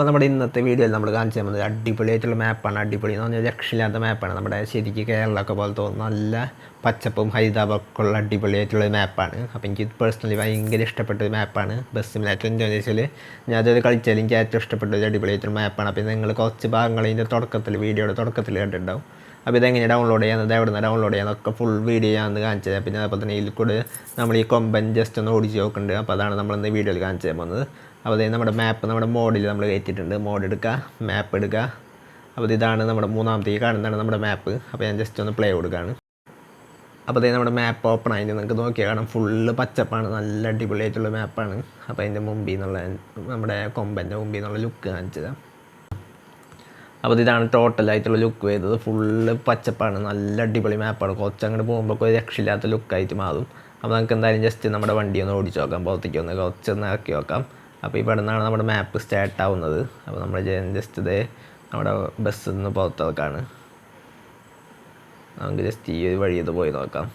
അപ്പോൾ നമ്മുടെ ഇന്നത്തെ വീഡിയോയിൽ നമ്മൾ കാണിച്ചു തരുന്നത് അടിപൊളിയായിട്ടുള്ള മാപ്പാണ്. അടിപൊളി എന്ന് പറഞ്ഞാൽ രക്ഷയില്ലാത്ത മാപ്പാണ്. നമ്മുടെ ശരിക്കും കേരളമൊക്കെ പോലെ തോന്നുന്ന നല്ല പച്ചപ്പും ഹരിതാപമൊക്കെ ഉള്ള അടിപൊളിയായിട്ടുള്ള മാപ്പാണ്. അപ്പോൾ എനിക്ക് പേഴ്സണലി ഭയങ്കര ഇഷ്ടപ്പെട്ട ഒരു മാപ്പാണ് ബസ് സിമുലേറ്റർ. എന്താണെന്ന് വെച്ചാൽ ഞാനത് കളിച്ചാൽ എനിക്ക് ഏറ്റവും ഇഷ്ടപ്പെട്ട ഒരു അടിപൊളിയായിട്ടുള്ള മാപ്പാണ്. അപ്പോൾ നിങ്ങൾ കുറച്ച് ഭാഗങ്ങൾ ഇതിൻ്റെ തുടക്കത്തിൽ വീഡിയോയുടെ തുടക്കത്തിൽ കണ്ടിട്ടുണ്ടാവും. അപ്പോൾ ഇതെങ്ങനെ ഡൗൺലോഡ് ചെയ്യാമെന്നത്, എവിടെ നിന്ന് ഡൗൺലോഡ് ചെയ്യാമെന്നൊക്കെ ഫുൾ വീഡിയോ ഞാനൊന്ന് കാണിച്ചു തരാം. പിന്നെ അതുപോലെ തന്നെ ഇതിൽ കൂടെ നമ്മൾ ഈ കൊമ്പൻ ജസ്റ്റ് ഒന്ന് ഓടിച്ച് നോക്കുന്നുണ്ട്. അപ്പോൾ അതാണ് നമ്മളിന്ന് വീഡിയോയിൽ കാണിച്ചു തരാൻ പോകുന്നത്. അപ്പോൾ അതായത് നമ്മുടെ മാപ്പ് നമ്മുടെ മോഡിൽ നമ്മൾ കയറ്റിയിട്ടുണ്ട്. മോഡ് എടുക്കുക, മാപ്പ് എടുക്കുക. അപ്പോൾ ഇതാണ് നമ്മുടെ മൂന്നാമത്തെ കാണുന്നതാണ് നമ്മുടെ മാപ്പ്. അപ്പോൾ ഞാൻ ജസ്റ്റ് ഒന്ന് പ്ലേ കൊടുക്കുകയാണ്. അപ്പോൾ അതായത് നമ്മുടെ മാപ്പ് ഓപ്പൺ ആയിട്ട് നിങ്ങൾക്ക് നോക്കിയാൽ കാണാം ഫുള്ള് പച്ചപ്പാണ്, നല്ല അടിപൊളിയായിട്ടുള്ള മാപ്പാണ്. അപ്പോൾ അതിൻ്റെ മുമ്പിൽ നിന്നുള്ള നമ്മുടെ കൊമ്പൻ്റെ മുമ്പിൽ നിന്നുള്ള ലുക്ക് കാണിച്ചതാണ്. അപ്പോൾ ഇതാണ് ടോട്ടലായിട്ടുള്ള ലുക്ക് വരുന്നത്. ഫുള്ള് പച്ചപ്പാണ്, നല്ല അടിപൊളി മാപ്പാണ്. കുറച്ചങ്ങോട്ട് പോകുമ്പോൾ ഒരു രക്ഷയില്ലാത്ത ലുക്കായിട്ട് മാറും. അപ്പോൾ നമുക്ക് എന്തായാലും ജസ്റ്റ് നമ്മുടെ വണ്ടി ഒന്ന് ഓടിച്ച് നോക്കാം, പുറത്തേക്ക് ഒന്ന് കുറച്ചൊന്ന് ഇറക്കി നോക്കാം. അപ്പോൾ ഇവിടെ നിന്നാണ് നമ്മുടെ മാപ്പ് സ്റ്റാർട്ട് ആവുന്നത്. അപ്പോൾ നമ്മൾ ജസ്റ്റ് ഇതേ നമ്മുടെ ബസ്സിൽ നിന്ന് പുറത്തിറക്കാണ്. നമുക്ക് ജസ്റ്റ് ഈ ഒരു വഴി ഇത് പോയി നോക്കാം.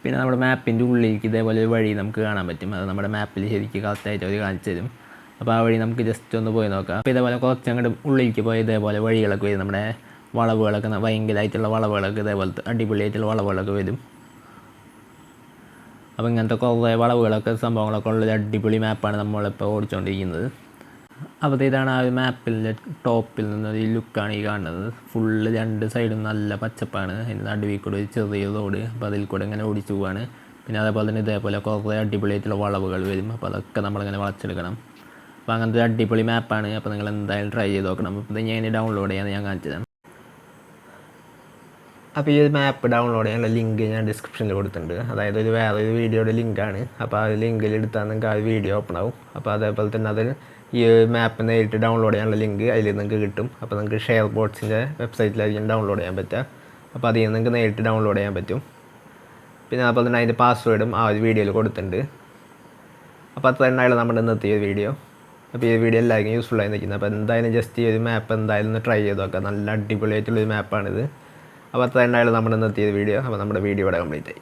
പിന്നെ നമ്മുടെ മാപ്പിൻ്റെ ഉള്ളിലേക്ക് ഇതേപോലെ ഒരു വഴി നമുക്ക് കാണാൻ പറ്റും. അത് നമ്മുടെ മാപ്പിൽ ശരിക്കും കറക്റ്റായിട്ട് അവർ കാണിച്ചു തരും. അപ്പോൾ ആ വഴി നമുക്ക് ജസ്റ്റ് ഒന്ന് പോയി നോക്കാം. അപ്പോൾ ഇതേപോലെ കുറച്ച് അങ്ങോട്ട് ഉള്ളിലേക്ക് പോയി ഇതേപോലെ വഴികളൊക്കെ വരും. നമ്മുടെ വളവുകളൊക്കെ ഭയങ്കരമായിട്ടുള്ള വളവുകളൊക്കെ ഇതേപോലത്തെ അടിപൊളിയായിട്ടുള്ള വളവുകളൊക്കെ വരും. അപ്പോൾ ഇങ്ങനത്തെ കുറേ വളവുകളൊക്കെ സംഭവങ്ങളൊക്കെ ഉള്ളൊരു അടിപൊളി മാപ്പാണ് നമ്മളിപ്പോൾ ഓടിച്ചുകൊണ്ടിരിക്കുന്നത്. അപ്പോൾ ഇതാണ് ആ ഒരു മാപ്പിൻ്റെ ടോപ്പിൽ നിന്നൊരു ലുക്കാണ് ഈ കാണുന്നത്. ഫുള്ള് രണ്ട് സൈഡും നല്ല പച്ചപ്പാണ്. അതിൻ്റെ നടുവിൽ കൂടെ ഒരു ചെറിയ റോഡ്. അപ്പോൾ അതിൽ കൂടെ ഇങ്ങനെ ഓടിച്ചു പോവാണ്. പിന്നെ അതേപോലെ തന്നെ ഇതേപോലെ കുറേ അടിപൊളിയായിട്ടുള്ള വളവുകൾ വരും. അപ്പോൾ അതൊക്കെ നമ്മളിങ്ങനെ വളച്ചെടുക്കണം. അപ്പോൾ അങ്ങനത്തെ ഒരു അടിപൊളി മാപ്പാണ്. അപ്പോൾ നിങ്ങൾ എന്തായാലും ട്രൈ ചെയ്ത് നോക്കണം. അപ്പോൾ ഇത് ഞാൻ ഡൗൺലോഡ് ചെയ്യാൻ ഞാൻ കാണിച്ചു തരാം. അപ്പോൾ ഈ മാപ്പ് ഡൗൺലോഡ് ചെയ്യാനുള്ള ലിങ്ക് ഞാൻ ഡിസ്ക്രിപ്ഷനിൽ കൊടുത്തിട്ടുണ്ട്. അതായത് വേറൊരു വീഡിയോയുടെ ലിങ്കാണ്. അപ്പോൾ ആ ലിങ്കിൽ എടുത്താൽ നിങ്ങൾക്ക് ആ വീഡിയോ ഓപ്പൺ ആവും. അപ്പോൾ അതേപോലെ തന്നെ അതിൽ ഈ മാപ്പ് നേരിട്ട് ഡൗൺലോഡ് ചെയ്യാനുള്ള ലിങ്ക് അതിൽ നിങ്ങൾക്ക് കിട്ടും. അപ്പോൾ നിങ്ങൾക്ക് ഷെയർ ബോട്ട്സിൻ്റെ വെബ്സൈറ്റിലായിരിക്കും ഡൗൺലോഡ് ചെയ്യാൻ പറ്റുക. അപ്പോൾ അതിൽ നിന്ന് നിങ്ങൾക്ക് നേരിട്ട് ഡൗൺലോഡ് ചെയ്യാൻ പറ്റും. പിന്നെ അതുപോലെ തന്നെ അതിൻ്റെ പാസ്വേഡും ആ ഒരു വീഡിയോയിൽ കൊടുത്തിട്ടുണ്ട്. അപ്പോൾ അത്ര തന്നെയാണ് നമ്മുടെ ഇന്നത്തെ ഈ വീഡിയോ. അപ്പോൾ ഈ വീഡിയോ എല്ലാവർക്കും യൂസ്ഫുൾ ആയി നിൽക്കുന്നത്. അപ്പോൾ എന്തായാലും ജസ്റ്റ് ഈ ഒരു മാപ്പ് എന്തായാലും ഒന്ന് ട്രൈ ചെയ്ത് നോക്കാം. നല്ല അടിപൊളിയായിട്ടുള്ളൊരു മാപ്പാണിത്. അപ്പോൾ അത്ര തന്നെയാണ് നമ്മുടെ ഇന്നത്തെ വീഡിയോ. അപ്പോൾ നമ്മുടെ വീഡിയോ ഇവിടെ കംപ്ലീറ്റ് ആയി.